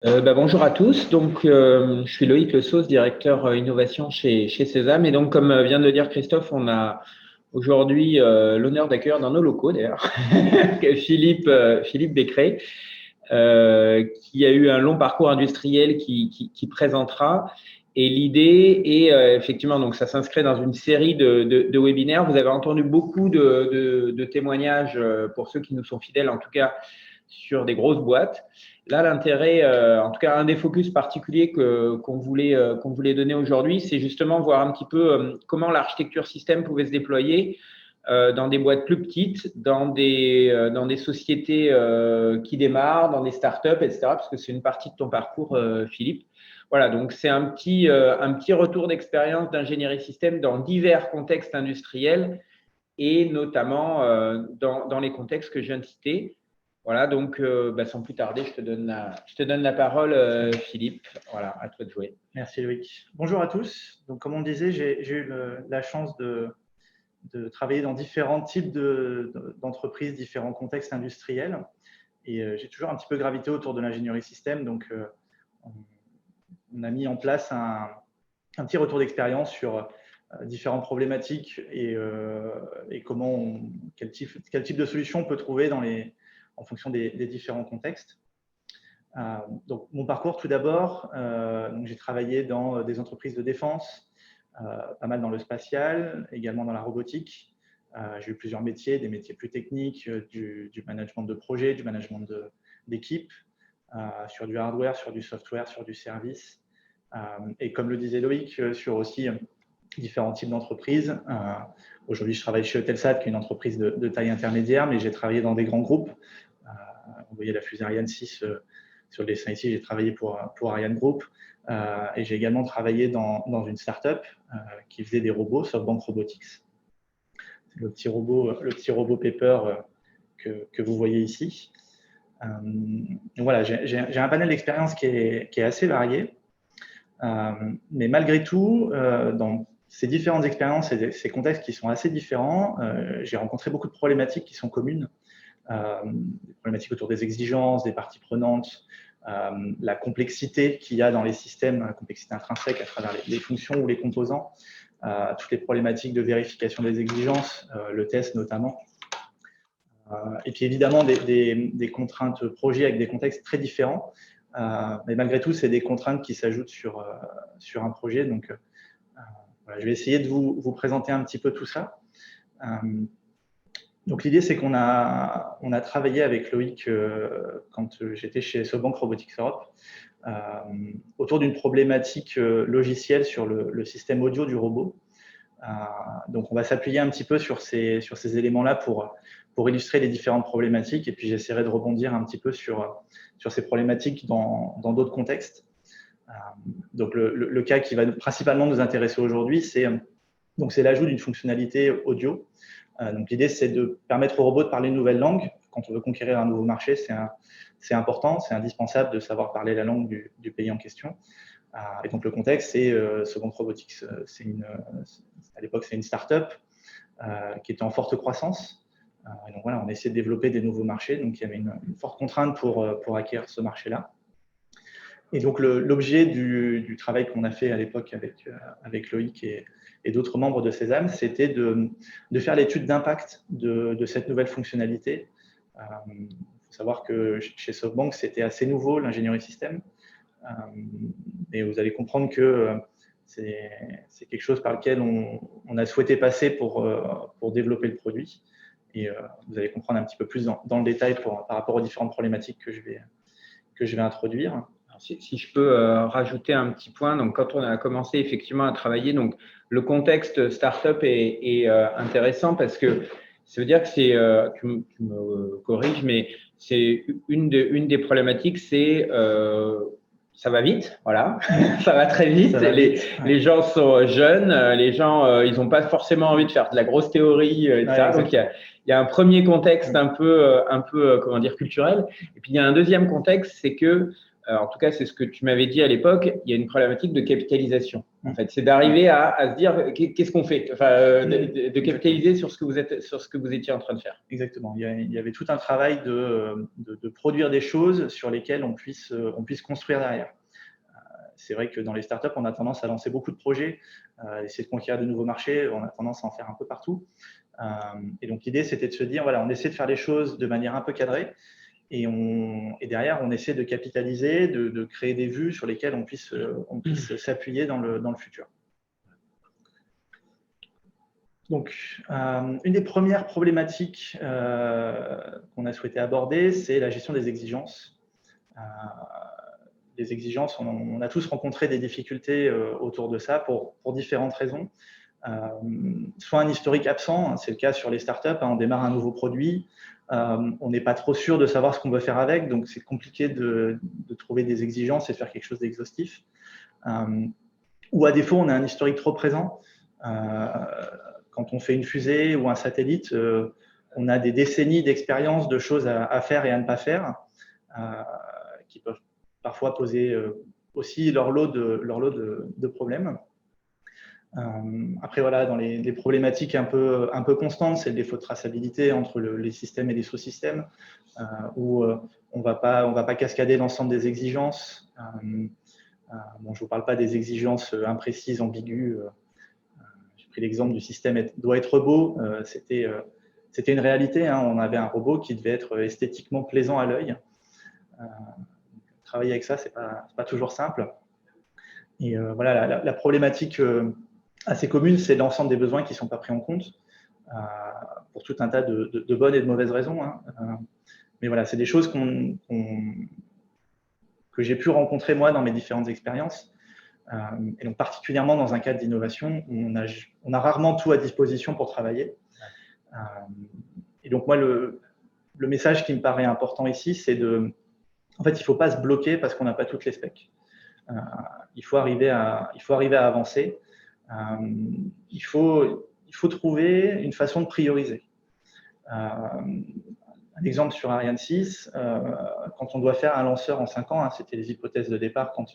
Bonjour à tous. Je suis Loïc Le Sauce, directeur innovation chez Sésame. Et donc, comme vient de le dire Christophe, on a aujourd'hui l'honneur d'accueillir dans nos locaux, d'ailleurs, Philippe Becquerel, qui a eu un long parcours industriel qui présentera. Et l'idée est effectivement, donc ça s'inscrit dans une série de webinaires. Vous avez entendu beaucoup de témoignages, pour ceux qui nous sont fidèles, en tout cas, sur des grosses boîtes. Là, l'intérêt, en tout cas, un des focus particuliers qu'on voulait donner aujourd'hui, c'est justement voir un petit peu comment l'architecture système pouvait se déployer dans des boîtes plus petites, dans des sociétés qui démarrent, dans des startups, etc., parce que c'est une partie de ton parcours, Philippe. Voilà, donc c'est un petit retour d'expérience d'ingénierie système dans divers contextes industriels et notamment dans les contextes que je viens de citer. Voilà, donc sans plus tarder, je te donne la parole, Philippe. Voilà, à toi de jouer. Merci Loïc. Bonjour à tous. Donc, comme on disait, j'ai eu la chance de travailler dans différents types d'entreprises, différents contextes industriels. Et j'ai toujours un petit peu gravité autour de l'ingénierie système. Donc, on a mis en place un petit retour d'expérience sur différentes problématiques et quel type de solution on peut trouver en fonction des différents contextes. Donc, mon parcours, tout d'abord, j'ai travaillé dans des entreprises de défense, pas mal dans le spatial, également dans la robotique. J'ai eu plusieurs métiers, des métiers plus techniques, du management de projet, du management d'équipe, sur du hardware, sur du software, sur du service. Et comme le disait Loïc, sur aussi différents types d'entreprises. Aujourd'hui, je travaille chez Eutelsat, qui est une entreprise de taille intermédiaire, mais j'ai travaillé dans des grands groupes. Vous voyez la fusée Ariane 6 sur le dessin ici, j'ai travaillé pour Ariane Group. Et j'ai également travaillé dans une start-up qui faisait des robots, SoftBank Robotics. C'est le petit robot Pepper que vous voyez ici. Donc voilà, j'ai un panel d'expérience qui est assez varié. Mais malgré tout, dans ces différentes expériences et ces contextes qui sont assez différents, j'ai rencontré beaucoup de problématiques qui sont communes. Des problématiques autour des exigences, des parties prenantes, la complexité qu'il y a dans les systèmes, la complexité intrinsèque à travers les fonctions ou les composants, toutes les problématiques de vérification des exigences, le test notamment. Et puis évidemment des contraintes projet avec des contextes très différents. Mais malgré tout, c'est des contraintes qui s'ajoutent sur un projet. Donc, voilà, je vais essayer de vous présenter un petit peu tout ça. Donc, l'idée, c'est qu'on a travaillé avec Loïc quand j'étais chez SoftBank Robotics Europe autour d'une problématique logicielle sur le système audio du robot. Donc, on va s'appuyer un petit peu sur ces éléments-là pour illustrer les différentes problématiques. Et puis, j'essaierai de rebondir un petit peu sur ces problématiques dans d'autres contextes. Donc, le cas qui va principalement nous intéresser aujourd'hui, c'est l'ajout d'une fonctionnalité audio. Donc, l'idée, c'est de permettre au robot de parler une nouvelle langue. Quand on veut conquérir un nouveau marché, c'est important, c'est indispensable de savoir parler la langue du pays en question. Et donc, le contexte, c'est SoftBank Robotics. À l'époque, c'est une start-up qui était en forte croissance. Et donc, voilà, on essaie de développer des nouveaux marchés. Donc, il y avait une forte contrainte pour acquérir ce marché-là. Et donc, l'objet du travail qu'on a fait à l'époque avec Loïc et d'autres membres de Sésame, c'était de faire l'étude d'impact de cette nouvelle fonctionnalité. Il faut savoir que chez SoftBank, c'était assez nouveau, l'ingénierie système. Et vous allez comprendre que c'est quelque chose par lequel on a souhaité passer pour développer le produit. Et vous allez comprendre un petit peu plus dans le détail par rapport aux différentes problématiques que je vais introduire. Alors, si je peux rajouter un petit point, donc quand on a commencé effectivement à travailler, donc le contexte startup est intéressant parce que ça veut dire que c'est, tu me corriges, mais c'est une des problématiques, c'est ça va vite, voilà, ça va très vite. Les gens sont jeunes, les gens, ils n'ont pas forcément envie de faire de la grosse théorie, etc. Ouais, donc il y a un premier contexte un peu, comment dire, culturel. Et puis il y a un deuxième contexte, c'est que en tout cas c'est ce que tu m'avais dit à l'époque, il y a une problématique de capitalisation. En fait, c'est d'arriver à se dire qu'est-ce qu'on fait, enfin, de capitaliser sur ce que vous étiez en train de faire. Exactement. Il y avait tout un travail de produire des choses sur lesquelles on puisse construire derrière. C'est vrai que dans les startups, on a tendance à lancer beaucoup de projets, essayer de conquérir de nouveaux marchés, on a tendance à en faire un peu partout. Et donc l'idée, c'était de se dire, voilà, on essaie de faire les choses de manière un peu cadrée, et derrière, on essaie de capitaliser, de créer des vues sur lesquelles on puisse s'appuyer dans le futur. Donc, une des premières problématiques qu'on a souhaité aborder, c'est la gestion des exigences. Les exigences, on a tous rencontré des difficultés autour de ça pour différentes raisons. Soit un historique absent, c'est le cas sur les startups, on démarre un nouveau produit, on n'est pas trop sûr de savoir ce qu'on veut faire avec, donc c'est compliqué de trouver des exigences et de faire quelque chose d'exhaustif. Ou à défaut, on a un historique trop présent. Quand on fait une fusée ou un satellite, on a des décennies d'expérience de choses à faire et à ne pas faire, qui peuvent parfois poser aussi leur lot de problèmes. Après, voilà, dans les problématiques un peu constantes, c'est le défaut de traçabilité entre les systèmes et les sous-systèmes, où on va pas cascader l'ensemble des exigences. Bon, je ne vous parle pas des exigences imprécises, ambiguës. J'ai pris l'exemple du système doit être beau. C'était une réalité. Hein. On avait un robot qui devait être esthétiquement plaisant à l'œil. Travailler avec ça, c'est pas toujours simple. Et voilà, la problématique assez commune, c'est l'ensemble des besoins qui ne sont pas pris en compte pour tout un tas de bonnes et de mauvaises raisons. Hein. Mais voilà, c'est des choses que j'ai pu rencontrer moi dans mes différentes expériences. Et donc particulièrement dans un cadre d'innovation, on a rarement tout à disposition pour travailler. Et donc moi, le message qui me paraît important ici, c'est en fait, il ne faut pas se bloquer parce qu'on n'a pas toutes les specs. Il faut arriver à avancer. Il faut trouver une façon de prioriser. Un exemple sur Ariane 6, quand on doit faire un lanceur en 5 ans, hein, c'était les hypothèses de départ quand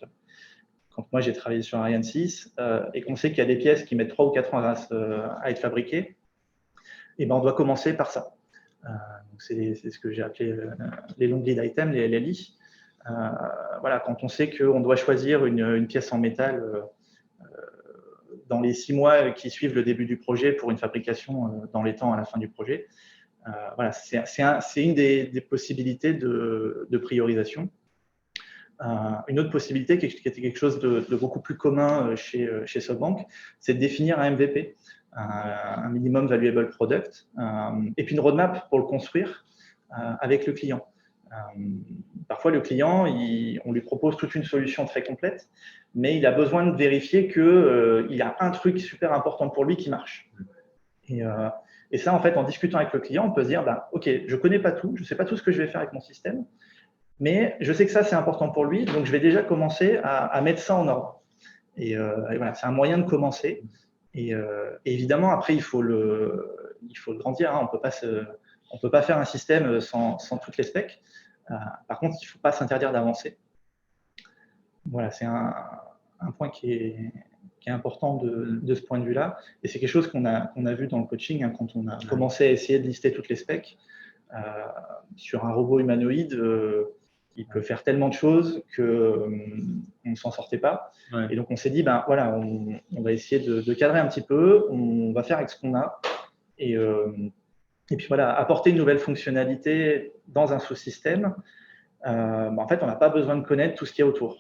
moi j'ai travaillé sur Ariane 6, et qu'on sait qu'il y a des pièces qui mettent 3 ou 4 ans à être fabriquées, et ben on doit commencer par ça. C'est ce que j'ai appelé les long lead items, les LLI. Voilà, quand on sait qu'on doit choisir une pièce en métal dans les 6 mois qui suivent le début du projet pour une fabrication dans les temps à la fin du projet, voilà, c'est une des possibilités de priorisation. Une autre possibilité qui était quelque chose de beaucoup plus commun chez SoftBank, c'est de définir un MVP, un minimum valuable product, et puis une roadmap pour le construire avec le client. Parfois, le client, on lui propose toute une solution très complète, mais il a besoin de vérifier qu'il y a un truc super important pour lui qui marche. Et ça, en fait, en discutant avec le client, on peut se dire, OK, je ne connais pas tout, je ne sais pas tout ce que je vais faire avec mon système, mais je sais que ça, c'est important pour lui, donc je vais déjà commencer à mettre ça en ordre. Et voilà, c'est un moyen de commencer. Et évidemment, après, il faut le grandir. Hein. On peut pas faire un système sans toutes les specs. Par contre, il ne faut pas s'interdire d'avancer. Voilà, c'est un point qui est important de ce point de vue-là. Et c'est quelque chose qu'on a vu dans le coaching, hein, quand on a commencé à essayer de lister toutes les specs. Sur un robot humanoïde, il peut faire tellement de choses qu'on ne s'en sortait pas. Ouais. Et donc, on s'est dit, voilà, on va essayer de cadrer un petit peu, on va faire avec ce qu'on a. Et puis voilà, apporter une nouvelle fonctionnalité dans un sous-système, en fait, on n'a pas besoin de connaître tout ce qu'il y a autour.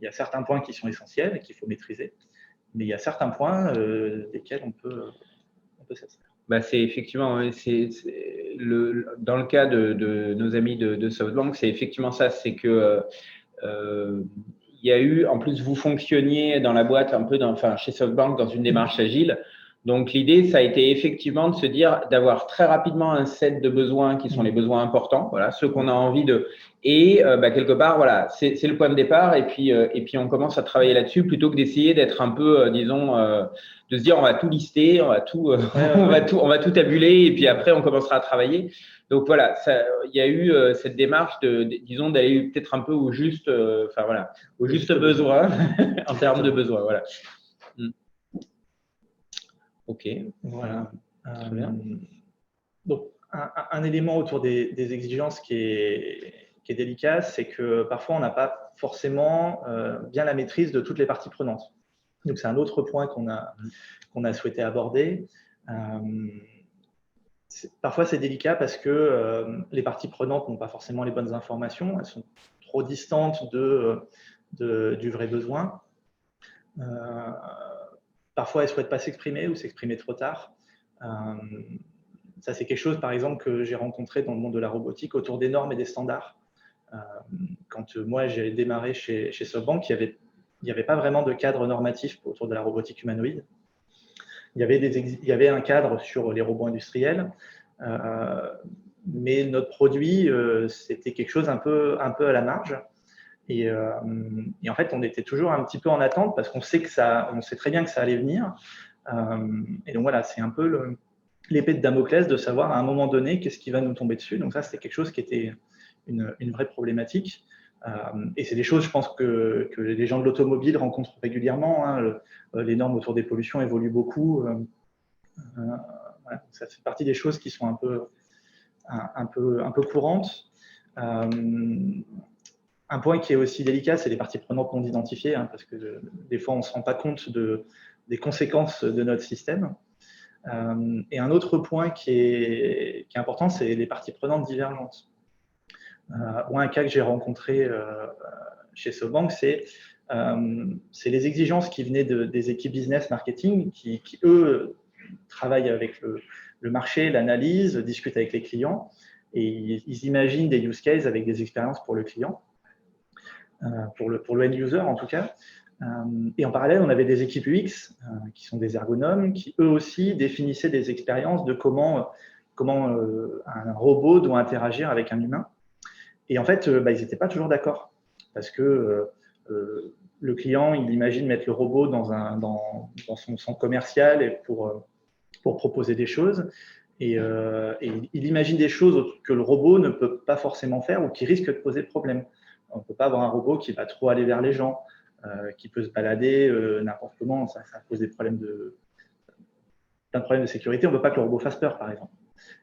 Il y a certains points qui sont essentiels et qu'il faut maîtriser, mais il y a certains points desquels on peut s'abstraire. C'est effectivement, dans le cas de nos amis de SoftBank, c'est effectivement ça, c'est que il y a eu, en plus vous fonctionniez dans la boîte un peu, chez SoftBank dans une démarche agile, Donc, l'idée, ça a été effectivement de se dire, d'avoir très rapidement un set de besoins qui sont les besoins importants, voilà, ceux qu'on a envie de… Et quelque part, voilà, c'est le point de départ. Et puis, on commence à travailler là-dessus plutôt que d'essayer d'être un peu, disons, de se dire, on va tout lister, on va tout, on va tout tabuler, et puis après, on commencera à travailler. Donc, voilà, il y a eu cette démarche disons, d'aller peut-être un peu au juste, au juste besoin en termes de besoins, voilà. Ok, voilà. Très bien. Donc, un élément autour des exigences qui est délicat, c'est que parfois on n'a pas forcément bien la maîtrise de toutes les parties prenantes. Donc, c'est un autre point qu'on a souhaité aborder. Parfois, c'est délicat parce que les parties prenantes n'ont pas forcément les bonnes informations, elles sont trop distantes du vrai besoin. Parfois, elles ne souhaitent pas s'exprimer ou s'exprimer trop tard. Ça, c'est quelque chose, par exemple, que j'ai rencontré dans le monde de la robotique autour des normes et des standards. Quand moi, j'ai démarré chez SoftBank, il n'y avait pas vraiment de cadre normatif autour de la robotique humanoïde. Il y avait un cadre sur les robots industriels, mais notre produit, c'était quelque chose un peu à la marge. Et en fait, on était toujours un petit peu en attente parce qu'on sait très bien que ça allait venir. Et donc voilà, c'est un peu l'épée de Damoclès de savoir à un moment donné qu'est-ce qui va nous tomber dessus. Donc ça, c'était quelque chose qui était une vraie problématique. Et c'est des choses, je pense, que les gens de l'automobile rencontrent régulièrement. Hein. Les normes autour des pollutions évoluent beaucoup. Voilà, ça fait partie des choses qui sont un peu courantes. Un point qui est aussi délicat, c'est les parties prenantes non identifiées, hein, parce que des fois, on ne se rend pas compte des conséquences de notre système. Et un autre point qui est important, c'est les parties prenantes divergentes. Un cas que j'ai rencontré chez SoftBank, c'est les exigences qui venaient des équipes business marketing qui eux, travaillent avec le marché, l'analyse, discutent avec les clients et ils imaginent des use cases avec des expériences pour le client. Pour le end user en tout cas. Et en parallèle, on avait des équipes UX qui sont des ergonomes qui eux aussi définissaient des expériences de comment un robot doit interagir avec un humain. Et en fait, ils n'étaient pas toujours d'accord parce que le client, il imagine mettre le robot dans son centre commercial et pour proposer des choses. Et il imagine des choses que le robot ne peut pas forcément faire ou qui risquent de poser problème. On ne peut pas avoir un robot qui va trop aller vers les gens, qui peut se balader n'importe comment. Ça pose plein de problèmes de sécurité. On ne veut pas que le robot fasse peur, par exemple.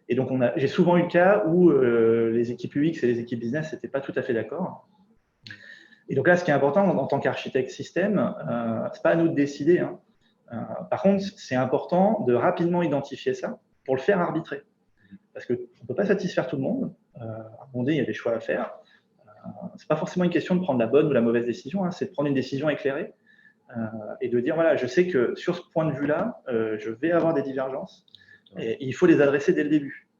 Et donc, j'ai souvent eu le cas où les équipes UX et les équipes business n'étaient pas tout à fait d'accord. Et donc là, ce qui est important en tant qu'architecte système, ce n'est pas à nous de décider. Hein. Par contre, c'est important de rapidement identifier ça pour le faire arbitrer. Parce qu'on ne peut pas satisfaire tout le monde. À un moment donné, il y a des choix à faire. Ce n'est pas forcément une question de prendre la bonne ou la mauvaise décision, hein, c'est de prendre une décision éclairée et de dire, voilà, je sais que sur ce point de vue-là, je vais avoir des divergences et il faut les adresser dès le début.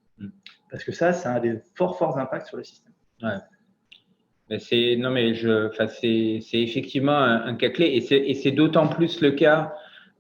Parce que ça a des forts impacts sur le système. Ouais. C'est effectivement un cas clé et c'est d'autant plus le cas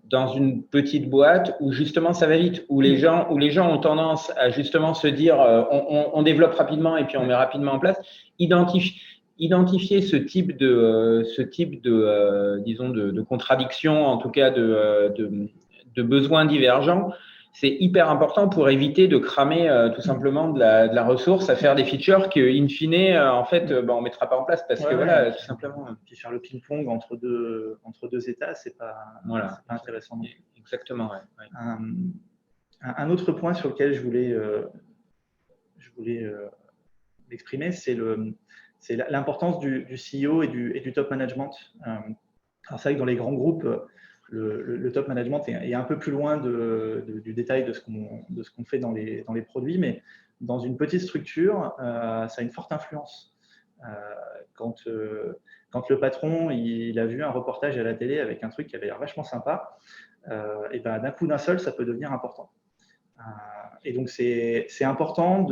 dans une petite boîte où justement ça va vite, où les gens ont tendance à justement se dire on développe rapidement et puis on met rapidement en place. Identifier ce type de disons de contradiction, en tout cas de besoins divergents, c'est hyper important pour éviter de cramer tout simplement de la ressource à faire des features que, in fine, en fait, on mettra pas en place parce que voilà, tout simplement. Puis faire le ping-pong entre deux états, c'est pas intéressant. Exactement. Ouais. Un autre point sur lequel je voulais m'exprimer, c'est l'importance du CEO et du top management. Alors c'est vrai que dans les grands groupes, le top management est un peu plus loin du détail de ce qu'on fait dans les produits, mais dans une petite structure, ça a une forte influence. Quand le patron il a vu un reportage à la télé avec un truc qui avait l'air vachement sympa, et d'un coup d'un seul, ça peut devenir important. Et donc c'est important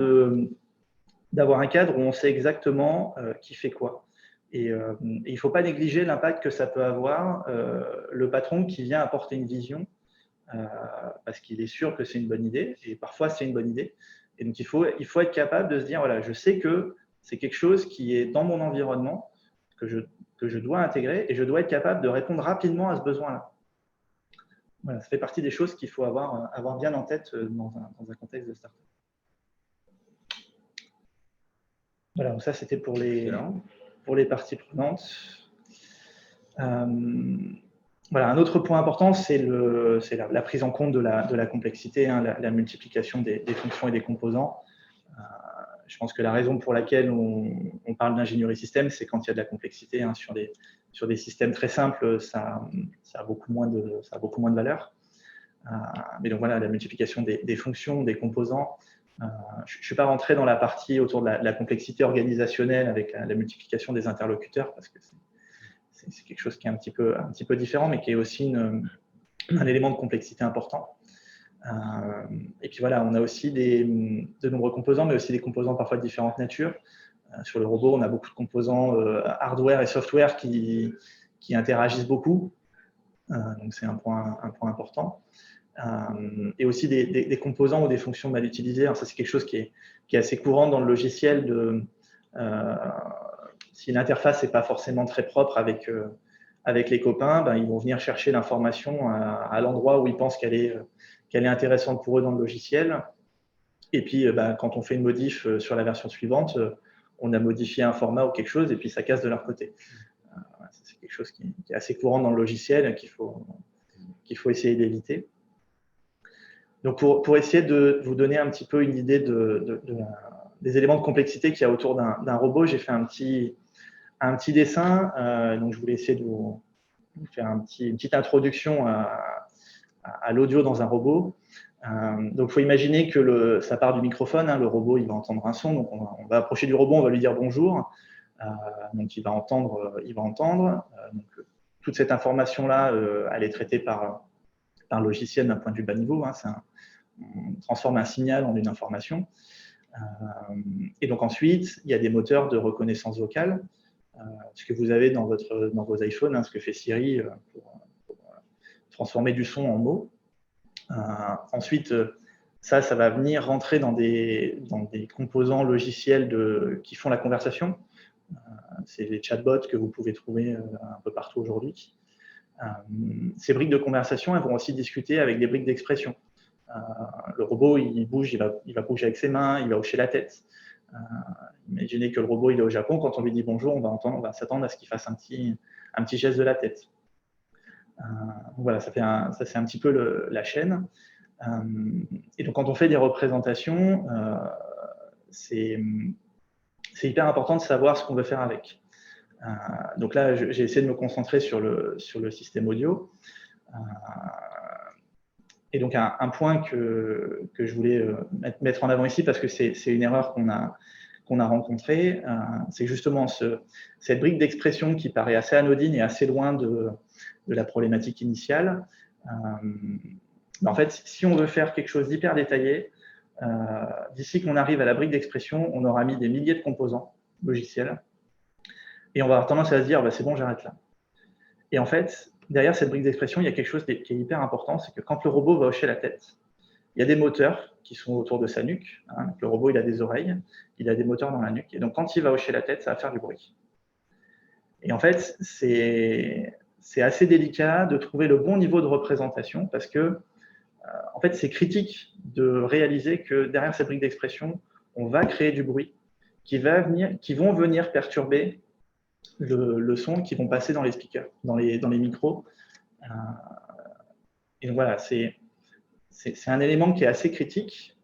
d'avoir un cadre où on sait exactement qui fait quoi. Et il ne faut pas négliger l'impact que ça peut avoir, le patron qui vient apporter une vision parce qu'il est sûr que c'est une bonne idée, et parfois c'est une bonne idée. Et donc il faut être capable de se dire, voilà, je sais que c'est quelque chose qui est dans mon environnement, que je dois intégrer, et je dois être capable de répondre rapidement à ce besoin-là. Voilà, ça fait partie des choses qu'il faut avoir bien en tête dans un contexte de startup. Voilà, donc ça c'était pour les parties prenantes. Voilà, un autre point important, c'est la prise en compte de la complexité, hein, la multiplication des fonctions et des composants. Je pense que la raison pour laquelle on parle d'ingénierie système, c'est quand il y a de la complexité, hein, sur des systèmes très simples, ça a beaucoup moins de valeur. Mais donc voilà, la multiplication des fonctions, des composants. Je ne suis pas rentré dans la partie autour de la complexité organisationnelle avec la multiplication des interlocuteurs, parce que c'est quelque chose qui est un petit peu différent, mais qui est aussi un élément de complexité important. Et puis voilà, on a aussi de nombreux composants, mais aussi des composants parfois de différentes natures. Sur le robot, on a beaucoup de composants hardware et software qui interagissent beaucoup. Donc c'est un point important. Et aussi des composants ou des fonctions mal utilisées. Alors ça, c'est quelque chose qui est assez courant dans le logiciel. Si l'interface n'est pas forcément très propre avec les copains, ben, ils vont venir chercher l'information à l'endroit où ils pensent qu'elle est intéressante pour eux dans le logiciel. Et puis, ben, quand on fait une modif sur la version suivante, on a modifié un format ou quelque chose, et puis ça casse de leur côté. C'est quelque chose qui est assez courant dans le logiciel, qu'il faut essayer d'éviter. Donc, pour essayer de vous donner un petit peu une idée des éléments de complexité qu'il y a autour d'un robot, j'ai fait un petit dessin. Donc, je voulais essayer de vous faire une petite introduction à l'audio dans un robot. Donc, il faut imaginer que ça part du microphone. Hein, le robot, il va entendre un son. Donc, on va approcher du robot, on va lui dire bonjour. Donc, il va entendre. Donc, toute cette information-là, elle est traitée par un logiciel d'un point de vue bas niveau. Hein, on transforme un signal en une information. Et donc, ensuite, il y a des moteurs de reconnaissance vocale. Ce que vous avez dans vos iPhones, hein, ce que fait Siri pour transformer du son en mots. Ensuite, ça va venir rentrer dans des composants logiciels qui font la conversation. C'est les chatbots que vous pouvez trouver un peu partout aujourd'hui. Ces briques de conversation, elles vont aussi discuter avec des briques d'expression. Le robot, il bouge, il va bouger avec ses mains, il va hocher la tête. Imaginez que le robot il est au Japon, quand on lui dit bonjour, on va s'attendre à ce qu'il fasse un petit geste de la tête. Voilà, ça c'est un petit peu la chaîne. Et donc quand on fait des représentations, c'est hyper important de savoir ce qu'on veut faire avec. Donc là, j'ai essayé de me concentrer sur le système audio. Et donc un point que je voulais mettre en avant ici, parce que c'est une erreur qu'on a rencontrée, c'est justement cette brique d'expression qui paraît assez anodine et assez loin de la problématique initiale. En fait, si on veut faire quelque chose d'hyper détaillé, d'ici qu'on arrive à la brique d'expression, on aura mis des milliers de composants logiciels et on va avoir tendance à se dire, bah, c'est bon, j'arrête là. Et en fait, derrière cette brique d'expression, il y a quelque chose qui est hyper important, c'est que quand le robot va hocher la tête, il y a des moteurs qui sont autour de sa nuque. Hein. Le robot, il a des oreilles, il a des moteurs dans la nuque. Et donc, quand il va hocher la tête, ça va faire du bruit. Et en fait, c'est assez délicat de trouver le bon niveau de représentation parce que, en fait, c'est critique de réaliser que derrière cette brique d'expression, on va créer du bruit qui vont venir perturber le son, qui vont passer dans les speakers, dans les micros. Et donc voilà, c'est un élément qui est assez critique.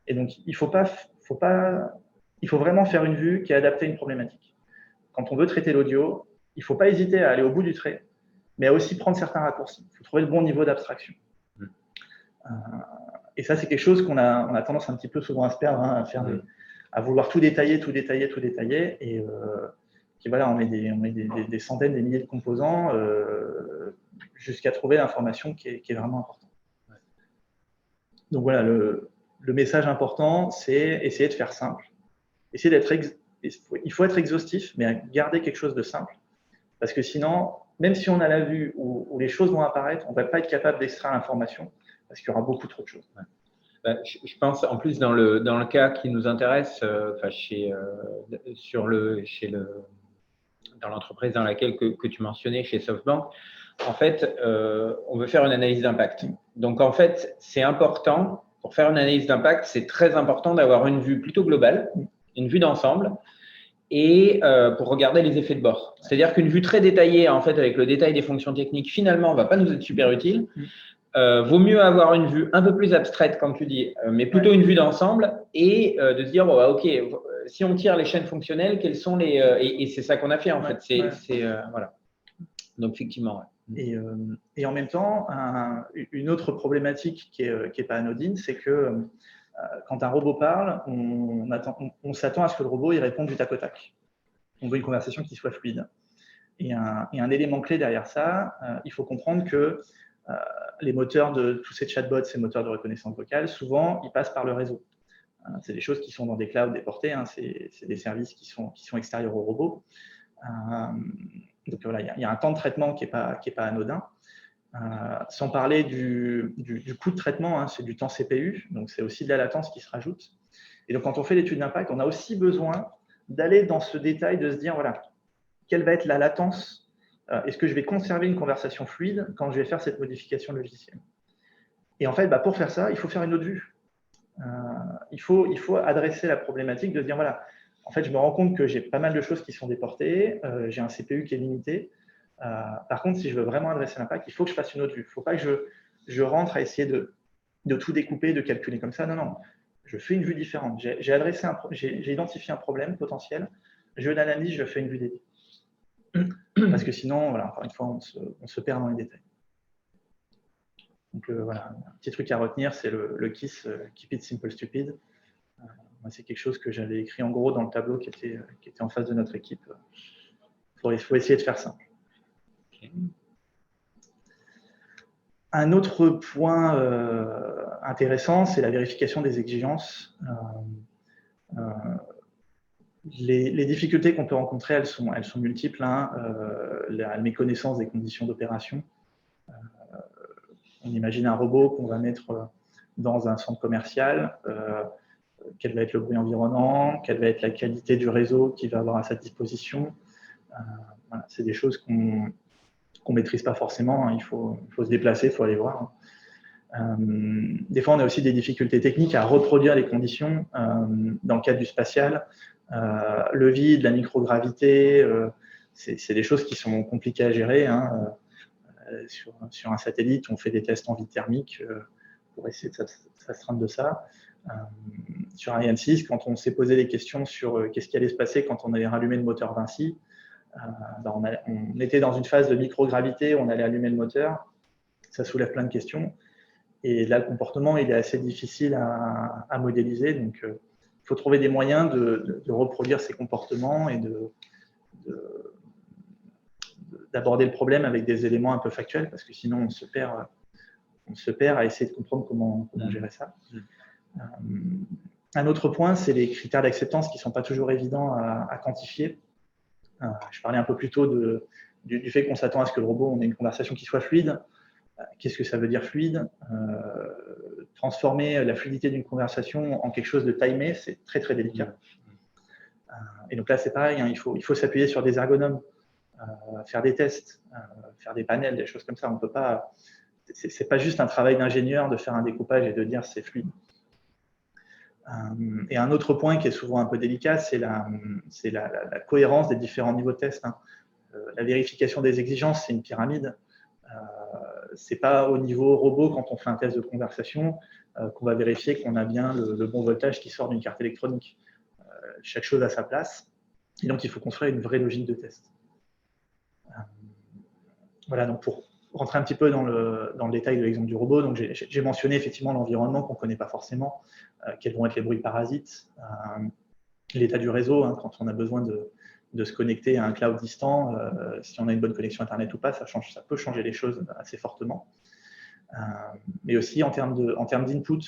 Et donc, il faut vraiment faire une vue qui est adaptée à une problématique. Quand on veut traiter l'audio, il ne faut pas hésiter à aller au bout du trait, mais à aussi prendre certains raccourcis. Il faut trouver le bon niveau d'abstraction. Et ça, c'est quelque chose qu'on a tendance un petit peu souvent à se perdre, hein, à vouloir tout détailler. Et puis voilà, on met des centaines, des milliers de composants jusqu'à trouver l'information qui est vraiment importante. Donc voilà, le message important, c'est essayer de faire simple. Il faut être exhaustif, mais garder quelque chose de simple. Parce que sinon, même si on a la vue où les choses vont apparaître, on ne va pas être capable d'extraire l'information parce qu'il y aura beaucoup trop de choses. Je pense en plus dans le cas qui nous intéresse, dans l'entreprise dans laquelle que tu mentionnais, chez SoftBank, en fait, on veut faire une analyse d'impact. Donc, en fait, c'est important, pour faire une analyse d'impact, c'est très important d'avoir une vue plutôt globale, une vue d'ensemble, et pour regarder les effets de bord. C'est-à-dire qu'une vue très détaillée, en fait, avec le détail des fonctions techniques, finalement, ne va pas nous être super utile. Vaut mieux avoir une vue un peu plus abstraite, comme tu dis, mais plutôt une vue d'ensemble et de se dire, bon, OK, si on tire les chaînes fonctionnelles, quelles sont les… et c'est ça qu'on a fait, en fait. Voilà. Donc, effectivement, et en même temps, une autre problématique qui est pas anodine, c'est que quand un robot parle, on s'attend à ce que le robot il réponde du tac au tac. On veut une conversation qui soit fluide. Et un élément clé derrière ça, il faut comprendre que les moteurs de tous ces chatbots, ces moteurs de reconnaissance vocale, souvent, ils passent par le réseau. C'est des choses qui sont dans des clouds déportés, c'est des services qui sont extérieurs au robot. Donc voilà, il y a un temps de traitement qui est pas anodin. Sans parler du coût de traitement, c'est du temps CPU, donc c'est aussi de la latence qui se rajoute. Et donc quand on fait l'étude d'impact, on a aussi besoin d'aller dans ce détail, de se dire, voilà, quelle va être la latence? Est-ce que je vais conserver une conversation fluide quand je vais faire cette modification logicielle? Et en fait, pour faire ça, il faut faire une autre vue. Il faut adresser la problématique de se dire, voilà, en fait, je me rends compte que j'ai pas mal de choses qui sont déportées, j'ai un CPU qui est limité. Par contre, si je veux vraiment adresser l'impact, il faut que je fasse une autre vue. Il ne faut pas que je rentre à essayer de tout découper, de calculer comme ça. Non, non, je fais une vue différente. J'ai identifié un problème potentiel, je l'analyse, je fais une vue dédiée. Parce que sinon, voilà, encore une fois, on se perd dans les détails. Donc voilà, un petit truc à retenir, c'est le KISS, Keep It Simple Stupid. C'est quelque chose que j'avais écrit en gros dans le tableau qui était en face de notre équipe. Il faut essayer de faire ça. Okay. Un autre point intéressant, c'est la vérification des exigences. Les difficultés qu'on peut rencontrer, elles sont multiples. La méconnaissance des conditions d'opération. On imagine un robot qu'on va mettre dans un centre commercial. Quel va être le bruit environnant, quelle va être la qualité du réseau qu'il va avoir à sa disposition. Voilà, c'est des choses qu'on ne maîtrise pas forcément. Il faut se déplacer, il faut aller voir. Des fois, on a aussi des difficultés techniques à reproduire les conditions dans le cadre du spatial. Le vide, la microgravité, c'est des choses qui sont compliquées à gérer. Sur un satellite, on fait des tests en vide thermique pour essayer de s'astreindre de ça. Sur Ariane 6, quand on s'est posé des questions sur qu'est-ce qui allait se passer quand on allait rallumer le moteur Vinci, on était dans une phase de microgravité, on allait allumer le moteur, ça soulève plein de questions. Et là, le comportement, il est assez difficile à modéliser. Donc, il faut trouver des moyens de reproduire ces comportements et d'aborder le problème avec des éléments un peu factuels, parce que sinon, on se perd à essayer de comprendre comment gérer ça. Un autre point, c'est les critères d'acceptance qui ne sont pas toujours évidents à quantifier. Je parlais un peu plus tôt du fait qu'on s'attend à ce que le robot ait une conversation qui soit fluide. Qu'est-ce que ça veut dire fluide? Transformer la fluidité d'une conversation en quelque chose de timé, c'est très très délicat. Et donc là, c'est pareil, il faut s'appuyer sur des ergonomes, faire des tests, faire des panels, des choses comme ça. On peut pas. C'est pas juste un travail d'ingénieur de faire un découpage et de dire c'est fluide. Et un autre point qui est souvent un peu délicat, c'est la cohérence des différents niveaux de test. La vérification des exigences, c'est une pyramide. C'est pas au niveau robot, quand on fait un test de conversation, qu'on va vérifier qu'on a bien le bon voltage qui sort d'une carte électronique. Chaque chose a sa place. Et donc, il faut construire une vraie logique de test. Voilà, donc pour rentrer un petit peu dans le détail de l'exemple du robot, donc j'ai mentionné effectivement l'environnement qu'on ne connaît pas forcément, quels vont être les bruits parasites, l'état du réseau, quand on a besoin de se connecter à un cloud distant, si on a une bonne connexion Internet ou pas, ça peut changer les choses assez fortement. Mais aussi en termes d'input,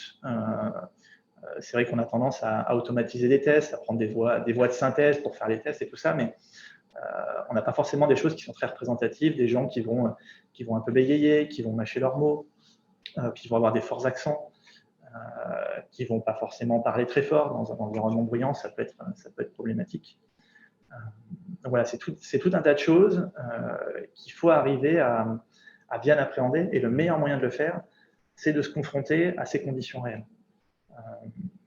c'est vrai qu'on a tendance à automatiser des tests, à prendre des voies de synthèse pour faire les tests et tout ça, mais On n'a pas forcément des choses qui sont très représentatives, des gens qui vont un peu bégayer, qui vont mâcher leurs mots, qui vont avoir des forts accents, qui ne vont pas forcément parler très fort dans un environnement bruyant, ça peut être problématique. Donc voilà, c'est tout un tas de choses qu'il faut arriver à bien appréhender, et le meilleur moyen de le faire, c'est de se confronter à ces conditions réelles.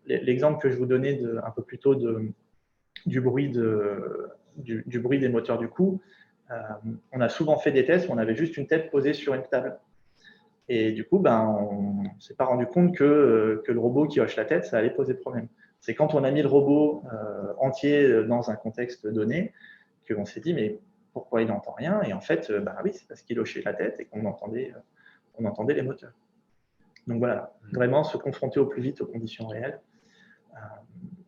L'exemple que je vous donnais un peu plus tôt du bruit des moteurs du coup, on a souvent fait des tests où on avait juste une tête posée sur une table. Et du coup, on ne s'est pas rendu compte que le robot qui hoche la tête, ça allait poser problème. C'est quand on a mis le robot entier dans un contexte donné qu'on s'est dit, mais pourquoi il n'entend rien? Et en fait, oui, c'est parce qu'il hochait la tête et qu'on entendait les moteurs. Donc voilà, vraiment se confronter au plus vite aux conditions réelles.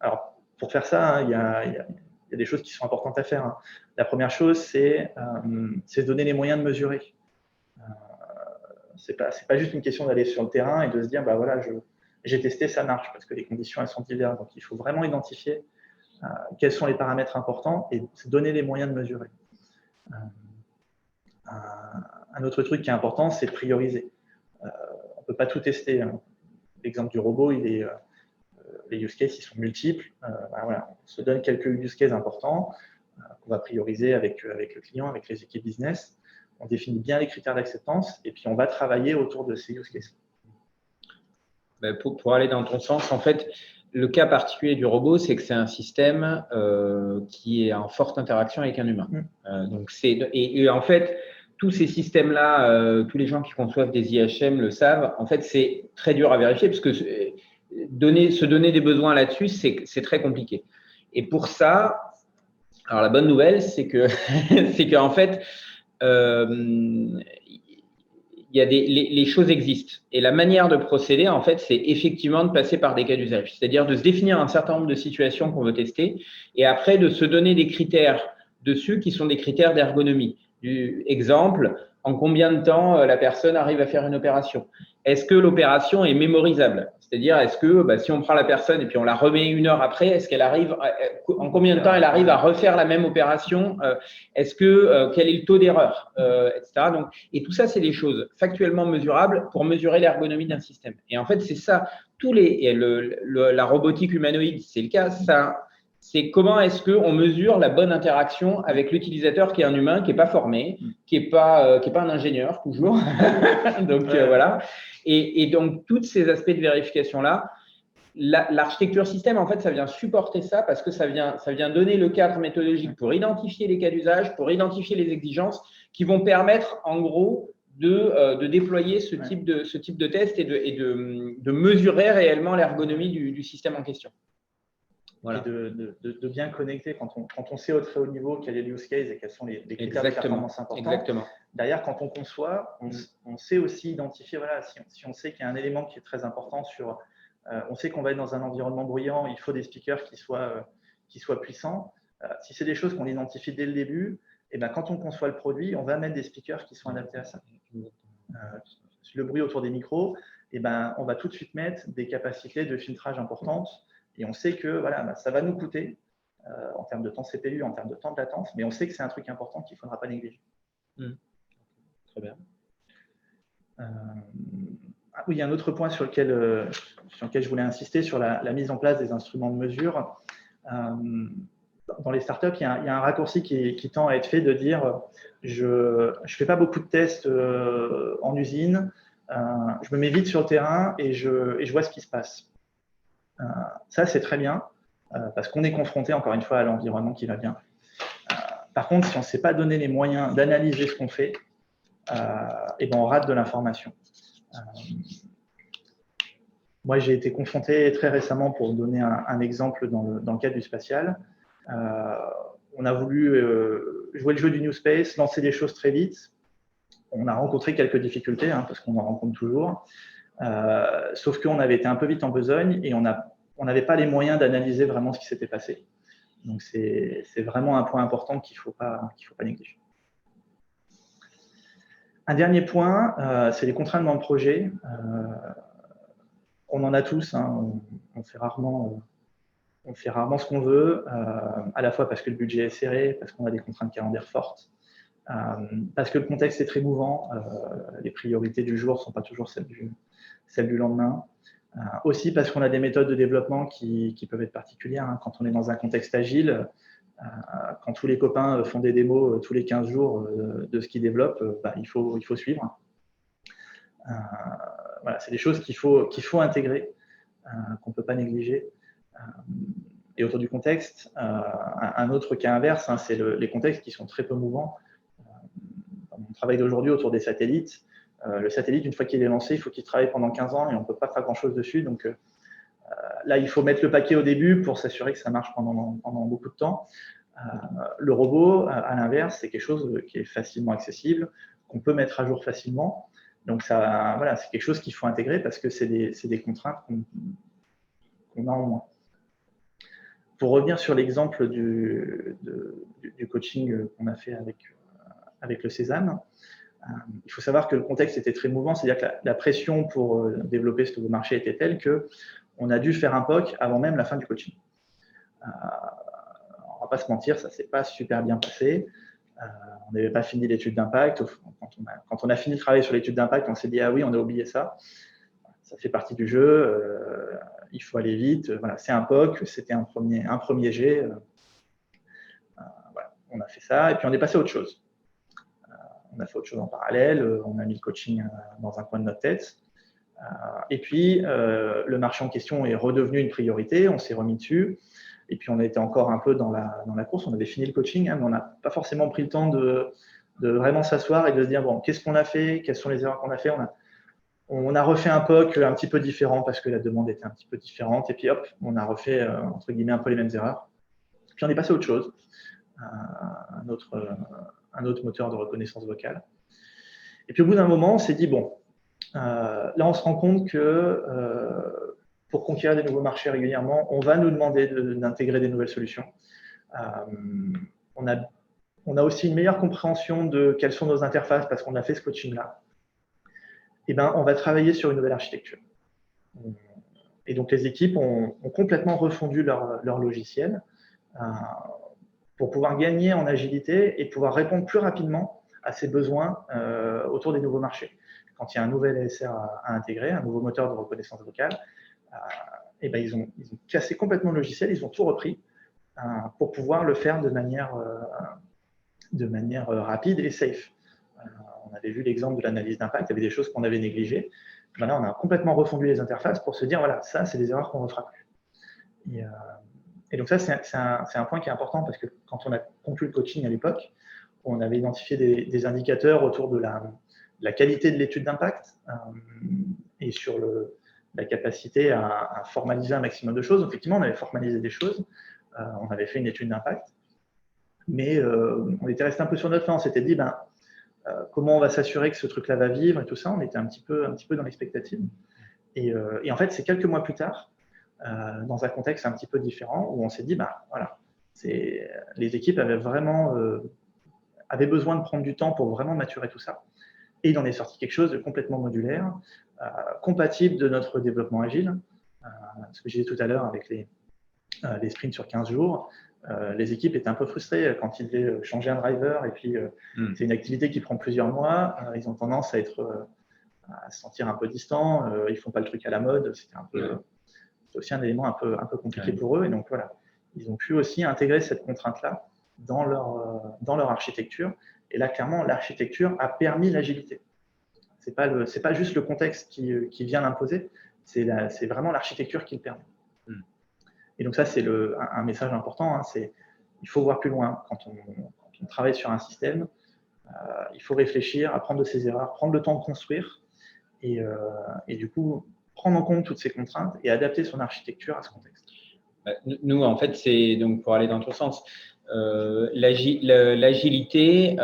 Alors, pour faire ça, il y a des choses qui sont importantes à faire. La première chose, c'est se donner les moyens de mesurer. C'est pas juste une question d'aller sur le terrain et de se dire, voilà, j'ai testé, ça marche, parce que les conditions, elles sont diverses. Donc, il faut vraiment identifier quels sont les paramètres importants et se donner les moyens de mesurer. Un autre truc qui est important, c'est de prioriser. On ne peut pas tout tester. L'exemple du robot, les use cases, ils sont multiples. Voilà, on se donne quelques use cases importants qu'on va prioriser avec le client, avec les équipes business. On définit bien les critères d'acceptance et puis on va travailler autour de ces use cases. Pour aller dans ton sens, en fait, le cas particulier du robot, c'est que c'est un système qui est en forte interaction avec un humain. Et en fait, tous ces systèmes-là, tous les gens qui conçoivent des IHM le savent, en fait, c'est très dur à vérifier parce que se donner des besoins là-dessus, c'est très compliqué. Et pour ça, alors la bonne nouvelle, c'est qu'en fait, les choses existent. Et la manière de procéder, en fait, c'est effectivement de passer par des cas d'usage. C'est-à-dire de se définir un certain nombre de situations qu'on veut tester et après de se donner des critères dessus qui sont des critères d'ergonomie. Exemple, en combien de temps la personne arrive à faire une opération? Est-ce que l'opération est mémorisable? C'est-à-dire, est-ce que si on prend la personne et puis on la remet 1 heure après, est-ce qu'elle arrive, en combien de temps elle arrive à refaire la même opération? Est-ce que quel est le taux d'erreur, etc. Donc, et tout ça, c'est des choses factuellement mesurables pour mesurer l'ergonomie d'un système. Et en fait, c'est ça. La robotique humanoïde, c'est le cas. C'est comment est-ce qu'on mesure la bonne interaction avec l'utilisateur qui est un humain, qui n'est pas formé, qui n'est pas un ingénieur toujours. Donc voilà. Et donc, tous ces aspects de vérification-là, l'architecture système, en fait, ça vient supporter ça parce que ça vient donner le cadre méthodologique pour identifier les cas d'usage, pour identifier les exigences qui vont permettre, en gros, de déployer ce type de test et de mesurer réellement l'ergonomie du système en question. Voilà. Et de bien connecter quand on sait au très haut niveau quel est le use case et quels sont les critères de performance importants. Exactement. Derrière, quand on conçoit, on sait aussi identifier, voilà, si on sait qu'il y a un élément qui est très important on sait qu'on va être dans un environnement bruyant, il faut des speakers qui soient puissants. Si c'est des choses qu'on identifie dès le début, et quand on conçoit le produit, on va mettre des speakers qui sont adaptés à ça. Le bruit autour des micros, on va tout de suite mettre des capacités de filtrage importantes. Et on sait que voilà, ça va nous coûter en termes de temps CPU, en termes de temps de latence, mais on sait que c'est un truc important qu'il ne faudra pas négliger. Très bien. Oui, il y a un autre point sur lequel je voulais insister, sur la mise en place des instruments de mesure. Dans les startups, il y a un raccourci qui tend à être fait de dire je ne fais pas beaucoup de tests en usine, je me mets vite sur le terrain et je vois ce qui se passe. Ça, c'est très bien, parce qu'on est confronté, encore une fois, à l'environnement qui va bien. Par contre, si on ne s'est pas donné les moyens d'analyser ce qu'on fait, on rate de l'information. Moi, j'ai été confronté très récemment, pour donner un exemple dans le cadre du spatial. On a voulu jouer le jeu du New Space, lancer des choses très vite. On a rencontré quelques difficultés, parce qu'on en rencontre toujours. Sauf qu'on avait été un peu vite en besogne et on n'avait pas les moyens d'analyser vraiment ce qui s'était passé. Donc, c'est vraiment un point important qu'il ne faut pas négliger. Un dernier point, c'est les contraintes dans le projet. On en a tous, on fait rarement on fait rarement ce qu'on veut, à la fois parce que le budget est serré, parce qu'on a des contraintes calendaires fortes, parce que le contexte est très mouvant, les priorités du jour ne sont pas toujours celles du lendemain. Aussi parce qu'on a des méthodes de développement qui peuvent être particulières. Hein. Quand on est dans un contexte agile, quand tous les copains font des démos tous les 15 jours de ce qu'ils développent, il faut suivre. Voilà, c'est des choses qu'il faut intégrer, qu'on ne peut pas négliger. Et autour du contexte, un autre cas inverse, hein, c'est les contextes qui sont très peu mouvants. Dans mon travail d'aujourd'hui autour des satellites, le satellite, une fois qu'il est lancé, il faut qu'il travaille pendant 15 ans et on ne peut pas faire grand-chose dessus. Donc là, il faut mettre le paquet au début pour s'assurer que ça marche pendant beaucoup de temps. Le robot, à l'inverse, c'est quelque chose qui est facilement accessible, qu'on peut mettre à jour facilement. Donc ça, voilà, c'est quelque chose qu'il faut intégrer parce que c'est des contraintes qu'on a en moins. Pour revenir sur l'exemple du coaching qu'on a fait avec le Sésame, il faut savoir que le contexte était très mouvant, c'est-à-dire que la pression pour développer ce nouveau marché était telle qu'on a dû faire un POC avant même la fin du coaching. On ne va pas se mentir, ça ne s'est pas super bien passé. On n'avait pas fini l'étude d'impact. Quand on a fini de travailler sur l'étude d'impact, on s'est dit « Ah oui, on a oublié ça ». Ça fait partie du jeu, il faut aller vite. Voilà, c'est un POC, c'était un premier jet. Voilà, on a fait ça et puis on est passé à autre chose. On a fait autre chose en parallèle, on a mis le coaching dans un coin de notre tête. Et puis, le marché en question est redevenu une priorité, on s'est remis dessus. Et puis, on a été encore un peu dans la course, on avait fini le coaching, hein, mais on n'a pas forcément pris le temps de vraiment s'asseoir et de se dire, bon, qu'est-ce qu'on a fait, quelles sont les erreurs qu'on a fait. On a refait un POC un petit peu différent parce que la demande était un petit peu différente. Et puis, hop, on a refait, entre guillemets, un peu les mêmes erreurs. Puis, on est passé à autre chose, un autre moteur de reconnaissance vocale. Et puis, au bout d'un moment, on s'est dit, bon, là, on se rend compte que pour conquérir des nouveaux marchés régulièrement, on va nous demander d'intégrer des nouvelles solutions. On a aussi une meilleure compréhension de quelles sont nos interfaces parce qu'on a fait ce coaching-là. Et ben, on va travailler sur une nouvelle architecture. Et donc, les équipes ont complètement refondu leur logiciel pour pouvoir gagner en agilité et pouvoir répondre plus rapidement à ces besoins autour des nouveaux marchés. Quand il y a un nouvel ASR à intégrer, un nouveau moteur de reconnaissance vocale, et ben ils ont cassé complètement le logiciel, ils ont tout repris pour pouvoir le faire de manière rapide et safe. On avait vu l'exemple de l'analyse d'impact, il y avait des choses qu'on avait négligées. Maintenant, on a complètement refondu les interfaces pour se dire, voilà, ça, c'est des erreurs qu'on ne refera plus. Et donc ça, c'est un point qui est important parce que quand on a conclu le coaching à l'époque, on avait identifié des indicateurs autour de la qualité de l'étude d'impact et sur la capacité à formaliser un maximum de choses. Effectivement, on avait formalisé des choses, on avait fait une étude d'impact, mais on était resté un peu sur notre fin. On s'était dit, comment on va s'assurer que ce truc-là va vivre et tout ça. On était un petit peu dans l'expectative. Et en fait, c'est quelques mois plus tard, dans un contexte un petit peu différent, où on s'est dit, voilà, les équipes avaient besoin de prendre du temps pour vraiment maturer tout ça. Et il en est sorti quelque chose de complètement modulaire, compatible de notre développement agile. Ce que j'ai dit tout à l'heure avec les sprints sur 15 jours, les équipes étaient un peu frustrées quand ils devaient changer un driver. Et puis, c'est une activité qui prend plusieurs mois. Ils ont tendance à se sentir un peu distants. Ils ne font pas le truc à la mode. C'est aussi un élément un peu compliqué pour eux. Et donc, voilà, ils ont pu aussi intégrer cette contrainte-là dans leur architecture. Et là, clairement, l'architecture a permis l'agilité. Ce n'est pas juste le contexte qui vient l'imposer, c'est vraiment l'architecture qui le permet. Et donc ça, c'est un message important. Hein, il faut voir plus loin. Quand on travaille sur un système, il faut réfléchir, apprendre de ses erreurs, prendre le temps de construire et du coup, prendre en compte toutes ces contraintes et adapter son architecture à ce contexte. Nous, en fait, c'est donc pour aller dans ton sens, l'agilité,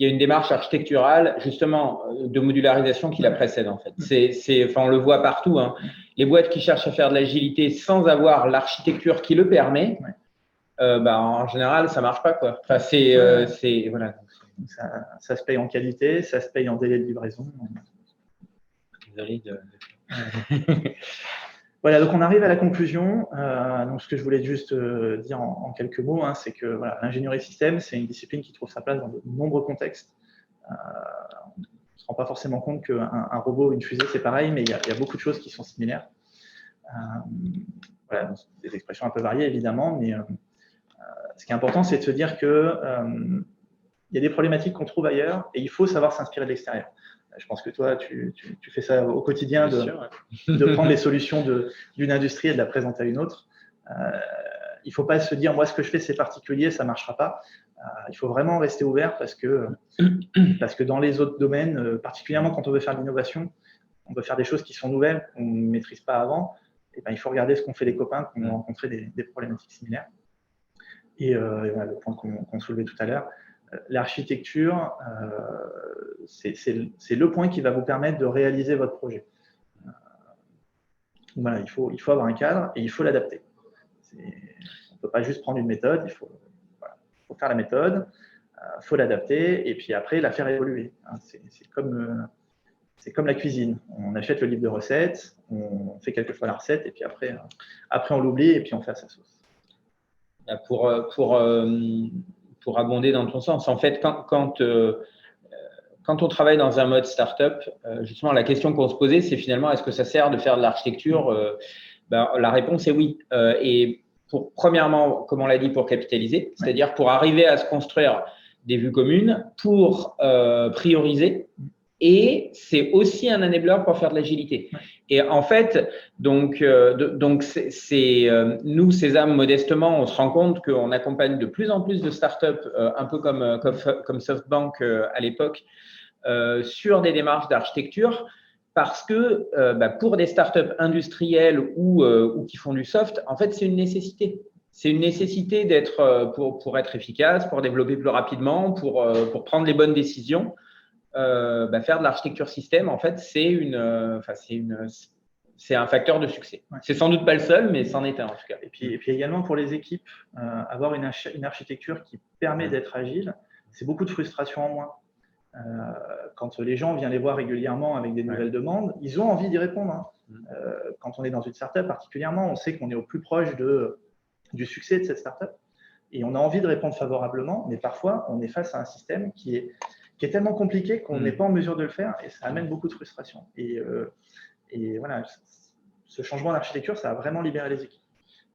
il y a une démarche architecturale justement de modularisation qui la précède en fait. On le voit partout. Hein. Les boîtes qui cherchent à faire de l'agilité sans avoir l'architecture qui le permet, en général, ça marche pas quoi. Enfin, voilà. Ça se paye en qualité, ça se paye en délai de livraison. Désolé Voilà, donc on arrive à la conclusion. Donc ce que je voulais juste dire en quelques mots, hein, c'est que voilà, l'ingénierie système, c'est une discipline qui trouve sa place dans de nombreux contextes. On ne se rend pas forcément compte qu'un robot ou une fusée, c'est pareil, mais il y a beaucoup de choses qui sont similaires. Voilà, des expressions un peu variées, évidemment, mais ce qui est important, c'est de se dire que il y a des problématiques qu'on trouve ailleurs et il faut savoir s'inspirer de l'extérieur. Je pense que toi, tu fais ça au quotidien, de prendre les solutions d'une industrie et de la présenter à une autre. Il ne faut pas se dire, moi, ce que je fais, c'est particulier, ça ne marchera pas. Il faut vraiment rester ouvert parce que dans les autres domaines, particulièrement quand on veut faire de l'innovation, on veut faire des choses qui sont nouvelles, qu'on ne maîtrise pas avant. Et ben, il faut regarder ce qu'ont fait les copains qui ont rencontré des problématiques similaires. Et voilà, le point qu'on soulevait tout à l'heure, l'architecture, c'est le point qui va vous permettre de réaliser votre projet. Voilà, il faut avoir un cadre et il faut l'adapter. On ne peut pas juste prendre une méthode, il faut faire la méthode, il faut l'adapter et puis après la faire évoluer. C'est comme la cuisine. On achète le livre de recettes, on fait quelques fois la recette et puis après on l'oublie et puis on fait à sa sauce. Pour abonder dans ton sens, en fait, quand on travaille dans un mode startup, justement, la question qu'on se posait, c'est finalement, est-ce que ça sert de faire de l'architecture? La réponse est oui. Et premièrement, comme on l'a dit, pour capitaliser, c'est-à-dire pour arriver à se construire des vues communes, pour prioriser. Et c'est aussi un enabler pour faire de l'agilité. Et en fait, donc nous, Sésame, modestement, on se rend compte qu'on accompagne de plus en plus de startups, un peu comme SoftBank à l'époque, sur des démarches d'architecture, parce que pour des startups industrielles ou qui font du soft, en fait, c'est une nécessité. C'est une nécessité d'être pour être efficace, pour développer plus rapidement, pour prendre les bonnes décisions. Faire de l'architecture système, en fait, c'est un facteur de succès. C'est sans doute pas le seul, mais c'en est un en tout cas. Et puis également pour les équipes, avoir une architecture qui permet d'être agile, c'est beaucoup de frustration en moins. Quand les gens viennent les voir régulièrement avec des nouvelles demandes, ils ont envie d'y répondre. Quand on est dans une startup particulièrement, on sait qu'on est au plus proche du succès de cette startup et on a envie de répondre favorablement, mais parfois on est face à un système qui est tellement compliqué qu'on n'est pas en mesure de le faire et ça amène beaucoup de frustration. Et voilà, ce changement d'architecture, ça a vraiment libéré les équipes.